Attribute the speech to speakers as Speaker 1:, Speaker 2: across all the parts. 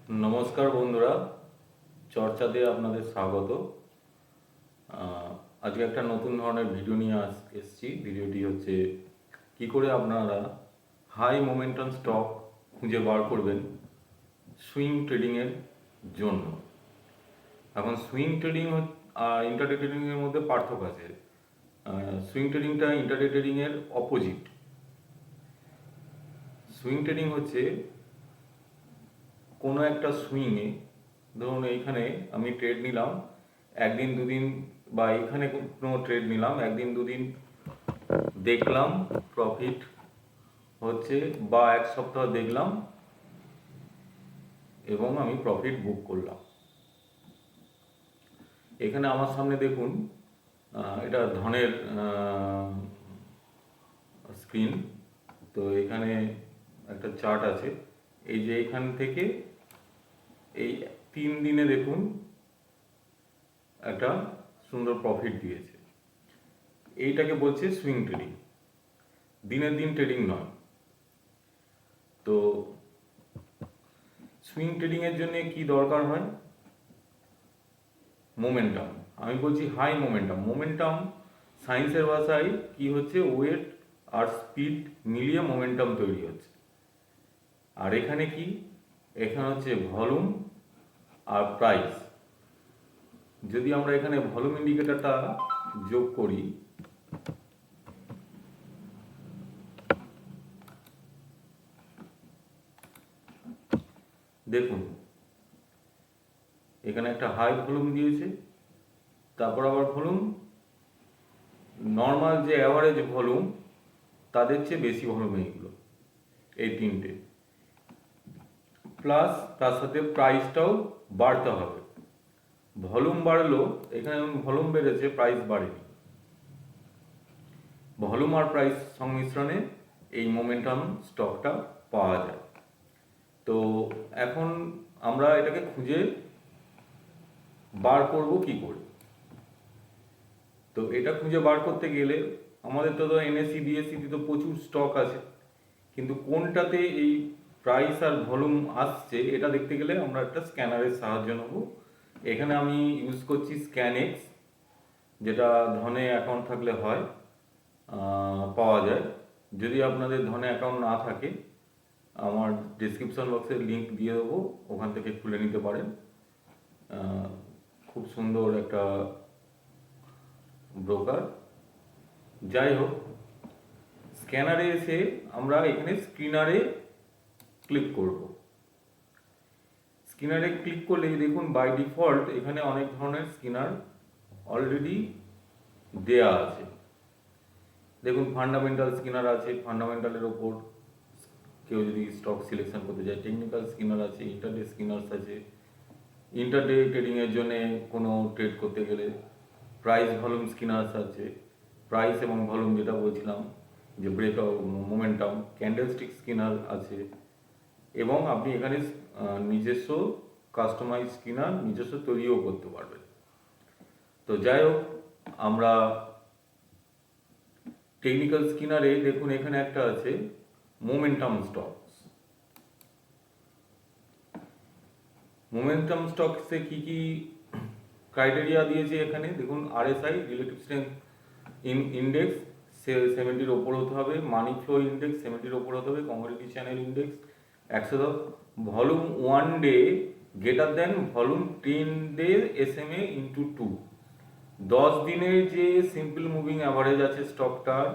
Speaker 1: নমস্কার বন্ধুরা, চর্চাতে আপনাদের স্বাগত। আজকে একটা নতুন ধরনের ভিডিও নিয়ে এসেছি। ভিডিওটি হচ্ছে কি করে আপনারা হাই মোমেন্টাম স্টক খুঁজে বার করবেন সুইং ট্রেডিংয়ের জন্য। এখন সুইং ট্রেডিং আর ইন্টারডে ট্রেডিংয়ের মধ্যে পার্থক্য আছে। সুইং ট্রেডিংটা ইন্টারডে ট্রেডিংয়ের অপোজিট। সুইং ট্রেডিং হচ্ছে কোনো একটা সুইংয়ে, ধরুন এইখানে আমি ট্রেড নিলাম একদিন দুদিন, বা এইখানে কোনো ট্রেড নিলাম একদিন দুদিন, দেখলাম প্রফিট হচ্ছে, বা এক সপ্তাহ দেখলাম এবং আমি প্রফিট বুক করলাম। এখানে আমার সামনে দেখুন, এটা ধনের স্ক্রিন। তো এখানে একটা চার্ট আছে। এই যে এখান থেকে এই 3 দিনে দেখুন একটা সুন্দর প্রফিট দিয়েছে। এইটাকে বলছে সুইং ট্রেডিং, দিনের দিন ট্রেডিং নয়। তো সুইং ট্রেডিংয়ের জন্য কি দরকার হয়? মোমেন্টাম। আমি বলছি হাই মোমেন্টাম। মোমেন্টাম সায়েন্সের ভাষায় কি হচ্ছে, ওয়েট আর স্পিড মিলিয়ে মোমেন্টাম তৈরি হচ্ছে। আর এখানে কি, এখানে হচ্ছে ভলিউম আর প্রাইস। যদি আমরা এখানে ভলিউম ইন্ডিকেটরটা যোগ করি, দেখুন এখানে একটা হাই ভলিউম দিয়েছে, তারপর আবার ভলিউম, নর্মাল যে অ্যাভারেজ ভলিউম তাদের চেয়ে বেশি ভলিউম এইগুলো, এই তিনটে। প্লাস তার সাথে প্রাইসটাও বাড়তে হবে। ভলিউম বাড়লো, এখানে ভলিউম বেড়েছে, প্রাইস বাড়েনি। ভলিউম আর প্রাইস সংমিশ্রণে এই মোমেন্টাম স্টকটা পাওয়া যায়। তো এখন আমরা এটাকে খুঁজে বার করব কি করে? তো এটা খুঁজে বার করতে গেলে আমাদের তো এনএসসি বিএসসিতে তো প্রচুর স্টক আছে, কিন্তু কোনটাতে এই প্রাইস আর ভলিউম আসছে এটা দেখতে গেলে আমরা একটা স্ক্যানারের সাহায্য নেব। এখানে আমি ইউজ করছি স্ক্যানএক্স, যেটা ধনে অ্যাকাউন্ট থাকলে হয়, পাওয়া যায়। যদি আপনাদের ধনে অ্যাকাউন্ট না থাকে, আমার ডিসক্রিপশন বক্সে লিঙ্ক দিয়ে দেবো, ওখান থেকে খুলে নিতে পারেন। খুব সুন্দর একটা ব্রোকার। যাই হোক, স্ক্যানারে এসে আমরা এখানে স্ক্রিনারে ক্লিক করব। স্ক্রিনারে ক্লিক করলে দেখুন বাই ডিফল্ট এখানে অনেক ধরনের স্ক্রিনার অলরেডি দেয়া আছে। দেখুন ফান্ডামেন্টাল স্ক্রিনার আছে, ফান্ডামেন্টালের ওপর কেউ যদি স্টক সিলেকশন করতে যায়। টেকনিক্যাল স্ক্রিনার আছে, ইন্টারডে স্ক্রিনার্স আছে, ইন্টারডে ট্রেডিংয়ের জন্য কোনো ট্রেড করতে গেলে প্রাইস ভলিউম স্ক্রিনার্স আছে। প্রাইস এবং ভলিউম যেটা বলছিলাম যে ব্রেক মোমেন্টাম, ক্যান্ডেলস্টিক স্ক্রিনার আছে, এবং আপনি এখানে নিজস্ব কাস্টমাইজ স্ক্রিনার নিজস্ব তৈরিও করতে পারবেন। তো যাই হোক, আমরা টেকনিক্যাল স্ক্রিনারে দেখুন এখানে একটা আছে মোমেন্টাম স্টকস। মোমেন্টাম স্টকসে কি কি ক্রাইটেরিয়া দিয়েছে এখানে দেখুন। আরএসআই রিলেটিভ স্ট্রেংথ ইন্ডেক্স 70-র ওপর হতে হবে, মানি ফ্লো ইন্ডেক্স 70-র ওপর হতে হবে, commodity channel index 110, volume 1 day greater than volume 10 day SMA into 2। 10 দিনের যে সিম্পল মুভিং অ্যাভারেজ আছে স্টকটার,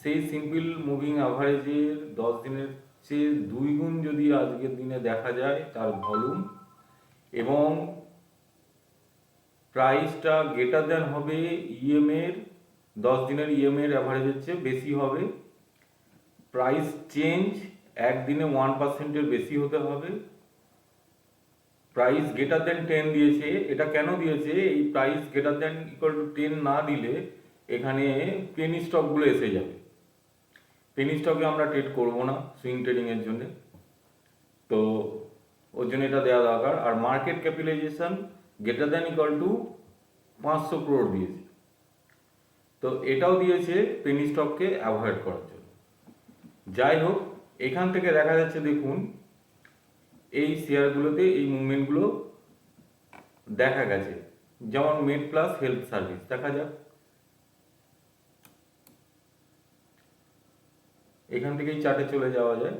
Speaker 1: সেই সিম্পল মুভিং অ্যাভারেজের 10 দিনের চেয়ে 2 গুণ যদি আজকের দিনে দেখা যায় তার ভলিউম, এবং প্রাইসটা গ্রেটার দেন হবে ইএমের 10 দিনের ইএমের অ্যাভারেজের চেয়ে বেশি হবে, প্রাইস চেঞ্জ একদিনে 1%-এর বেশি হতে হবে, প্রাইস গ্রেটার দেন 10 দিয়েছে। এটা কেন দিয়েছে? এই price greater than equal two 10 না দিলে এখানে পেনি স্টকগুলো এসে যাবে। পেনি স্টকে আমরা ট্রেড করব না সুইং ট্রেডিংয়ের জন্য, তো ওর জন্য এটা দেওয়া দরকার। আর market capitalization greater than equal to 500 crore দিয়েছে, তো এটাও দিয়েছে পেনি স্টককে অ্যাভয়েড করার জন্য। যাই হোক, এখান থেকে দেখা যাচ্ছে দেখুন এই শেয়ারগুলোতে এই মুভমেন্টগুলো দেখা গেছে। যেমন মেড প্লাস হেলথ সার্ভিস, দেখা যাক। এখান থেকেই চার্টে চলে যাওয়া যায়।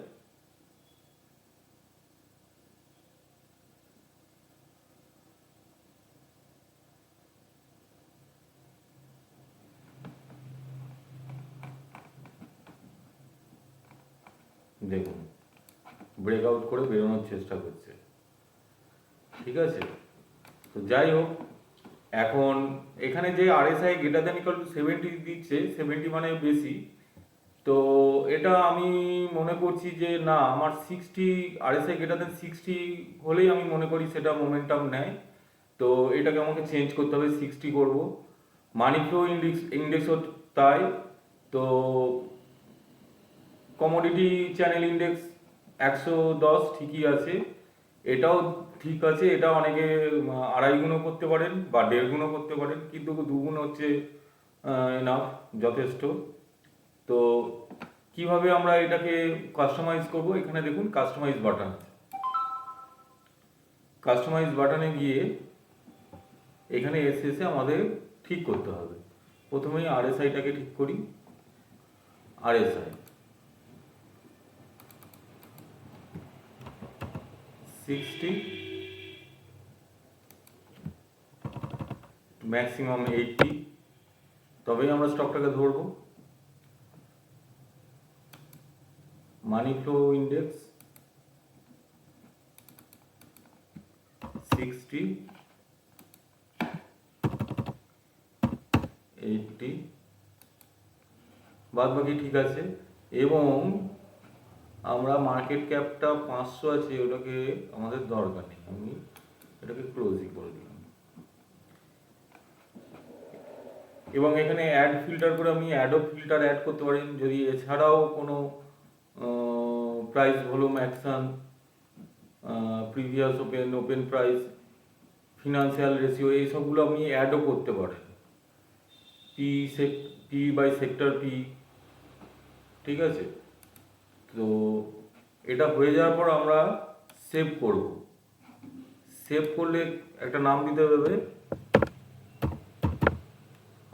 Speaker 1: দেখুন ব্রেকআউট করে বেরোনোর চেষ্টা করছে, ঠিক আছে। তো যাই হোক, এখন এখানে যে RSI greater than equal to 70 দিচ্ছে, 70 মানে বেশি, তো এটা আমি মনে করছি যে না, আমার 60 আরএসআই গ্রেটার দ্যান 60 হলেই আমি মনে করি সেটা মোমেন্টাম নেয়। তো এটাকে আমাকে চেঞ্জ করতে হবে, 60 করব। মানি ফ্লো ইন্ডেক্সও তাই। তো কমোডিটি চ্যানেল ইন্ডেক্স 110 ঠিকই আছে, এটাও ঠিক আছে। এটা অনেকে 2.5 গুণও করতে পারেন বা 1.5 গুণও করতে পারেন, কিন্তু 2 গুণ হচ্ছে এনাফ, যথেষ্ট। তো কিভাবে আমরা এটাকে কাস্টমাইজ করব, এখানে দেখুন কাস্টমাইজ বাটন আছে। কাস্টমাইজ বাটনে গিয়ে এখানে এসে আমাদের ঠিক করতে হবে। প্রথমেই আরএসআইটাকে ঠিক করি। আরএসআই 60, ম্যাক্সিমাম 80, তবেই আমরা স্টকটাকে ধরবো। মানি ফ্লো ইন্ডেক্স 60, 80, বাদ বাকি ঠিক আছে। এবং আমরা মার্কেট ক্যাপটা 500 আছে, ওটাকে আমাদের দরকার নেই, আমি এটাকে ক্লোজই করে দিলাম। এবং এখানে অ্যাড ফিল্টার করে আমি অ্যাডও ফিল্টার অ্যাড করতে পারেন, যদি এছাড়াও কোনো price volume action, previous open price, financial ratio, এই সবগুলো আপনি অ্যাডও করতে পারেন। পি বাই সেক্টর পি, ঠিক আছে। তো এটা হয়ে যাওয়ার পর আমরা সেভ করব। সেভ করলে একটা নাম দিতে হবে,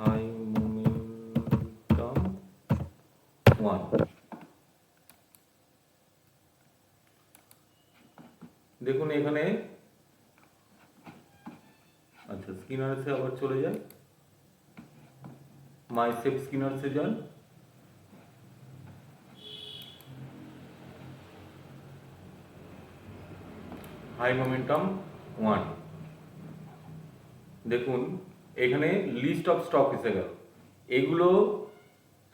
Speaker 1: হাই মোমেন্টাম 1। দেখুন এখানে, আচ্ছা স্কিনার্সে আবার চলে যায়, মাই সেভ স্কিনার্সে যান। হাই মোমেন্টাম 1, দেখুন এখানে লিস্ট অফ স্টক এসে গেল। এগুলো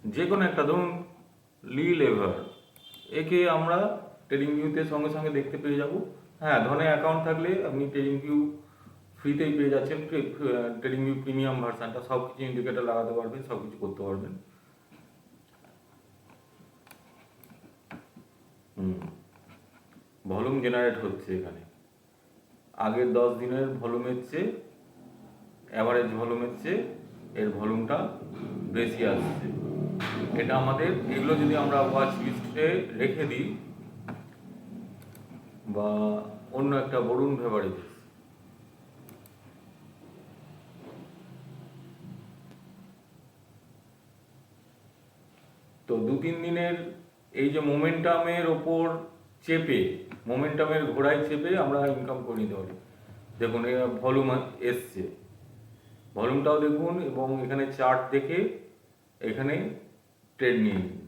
Speaker 1: যে কোনো একটা, ধরুন লি লেভার, একে আমরা ট্রেডিং ভিউতে সঙ্গে সঙ্গে দেখতে পেয়ে যাব। হ্যাঁ, ধনে অ্যাকাউন্ট থাকলে আপনি ট্রেডিং ভিউ ফ্রিতেই পেয়ে যাচ্ছেন, ট্রেডিং ভিউ প্রিমিয়াম ভার্সানটা, সব কিছু ইন্ডিকেটার লাগাতে পারবেন, সব কিছু করতে পারবেন। ভলিউম জেনারেট হচ্ছে এখানে, আগের 10 দিনের ভলিউমের চেয়ে, অ্যাভারেজ ভলিউমের চেয়ে এর ভলিউমটা বেশি আসছে। এটা আমাদের, এগুলো যদি আমরা ওয়াচ লিস্টে রেখে দিই বা অন্য একটা বরুণ বেভারেজেস, তো 2-3 দিনের এই যে মোমেন্টামের ওপর চেপে, মোমেন্টামের ঘোড়ায় চেপে আমরা ইনকাম করে নিতে পারি। দেখুন এর ভলিউম এসছে, ভলিউমটাও দেখুন, এবং এখানে চার্ট দেখে এখানে ট্রেড নিয়ে নিন।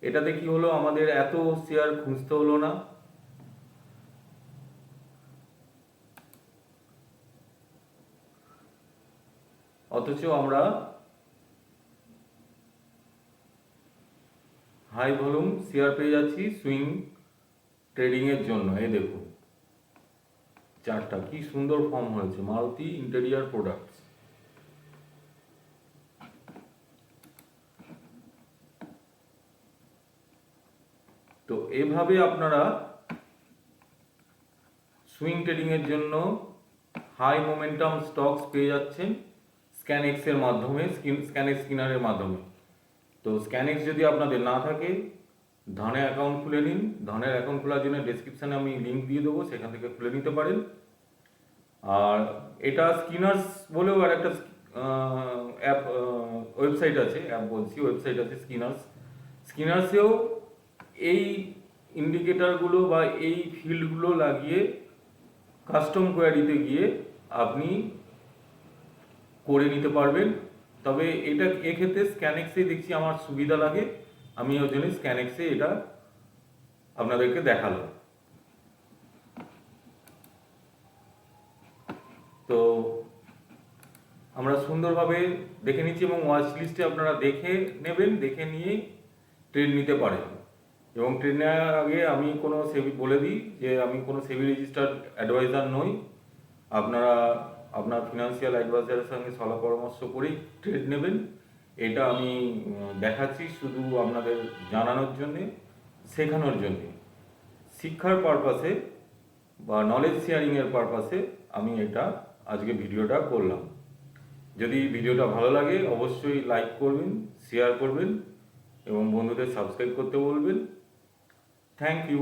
Speaker 1: এটাতে কি হলো, আমাদের এত শেয়ার খুঁজতে হলো না। অথচ আমরা হাই ভলিউম শেয়ার পেয়ে যাচ্ছি সুইং ট্রেডিং এর জন্য। এই দেখুন চার্টটা কি সুন্দর ফর্ম হয়েছে, মারুতি ইন্টেরিয়ার প্রোডাক্টস। তো এভাবে আপনারা সুইং ট্রেডিং এর জন্য হাই মোমেন্টাম স্টকস পেয়ে যাচ্ছেন স্ক্যানএক্স এর মাধ্যমে, স্ক্যানএক্স স্কিনারের মাধ্যমে। তো স্ক্যানএক্স যদি আপনাদের না থাকে, ধানে অ্যাকাউন্ট খুলে নিন। ধানের অ্যাকাউন্ট খোলার জন্য ডেসক্রিপশানে আমি লিঙ্ক দিয়ে দেবো, সেখান থেকে খুলে নিতে পারেন। আর এটা স্কিনার্স বলেও আর একটা অ্যাপ ওয়েবসাইট আছে, ওয়েবসাইট আছে স্কিনার্সেও এই ইন্ডিকেটারগুলো বা এই ফিল্ডগুলো লাগিয়ে কাস্টম কোয়ারিতে গিয়ে আপনি করে নিতে পারবেন। তবে এটা এক্ষেত্রে স্ক্যানেক্সে দেখছি আমার সুবিধা লাগে, আমি ওই জন্য স্ক্যানেক্সে এটা আপনাদেরকে দেখালাম। তো আমরা সুন্দরভাবে দেখে নিচ্ছি এবং ওয়াচ লিস্টে আপনারা দেখে নেবেন, দেখে নিয়ে ট্রেড নিতে পারেন। এবং ট্রেড নেওয়ার আগে আমি কোনো সেবি বলে দিই যে আমি কোনো সেবি রেজিস্টার্ড অ্যাডভাইজার নই। আপনারা আপনার ফিনান্সিয়াল অ্যাডভাইজারের সঙ্গে সলা পরামর্শ করেই ট্রেড নেবেন। এটা আমি দেখাচ্ছি শুধু আপনাদের জানানোর জন্যে, শেখানোর জন্যে, শিক্ষার পারপাসে বা নলেজ শেয়ারিংয়ের পারপাসে আমি এটা আজকে ভিডিওটা করলাম। যদি ভিডিওটা ভালো লাগে অবশ্যই লাইক করবেন, শেয়ার করবেন এবং বন্ধুদের সাবস্ক্রাইব করতে বলবেন। Thank you.